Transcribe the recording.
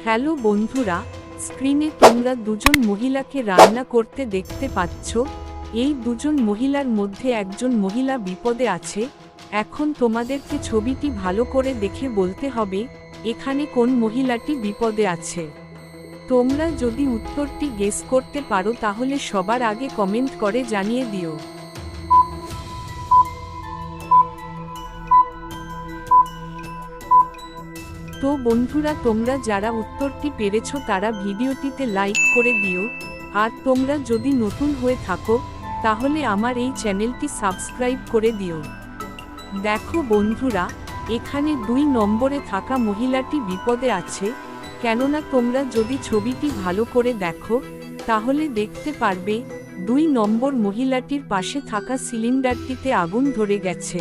Hello বন্ধুরা, স্ক্রিনে তোমরা দুজন মহিলাকে রান্না করতে দেখতে পাচ্ছ। এই দুজন মহিলার মধ্যে একজন মহিলা বিপদে আছে। এখন তোমাদেরকে ছবিটি ভালো করে দেখে বলতে হবে এখানে কোন মহিলাটি বিপদে আছে। তোমরা যদি উত্তরটি গেস করতে পারো তাহলে সবার আগে কমেন্ট করে জানিয়ে দিও। তো বন্ধুরা, তোমরা যারা উত্তরটি পেরেছো তারা ভিডিওটিতে লাইক করে দিও। আর তোমরা যদি নতুন হয়ে থাকো তাহলে আমার এই চ্যানেলটি সাবস্ক্রাইব করে দিও। দেখো বন্ধুরা, এখানে 2 নম্বরে থাকা মহিলাটি বিপদে আছে, কেননা তোমরা যদি ছবিটি ভালো করে দেখো তাহলে দেখতে পারবে 2 নম্বর মহিলাটির পাশে থাকা সিলিন্ডারটিতে আগুন ধরে গেছে।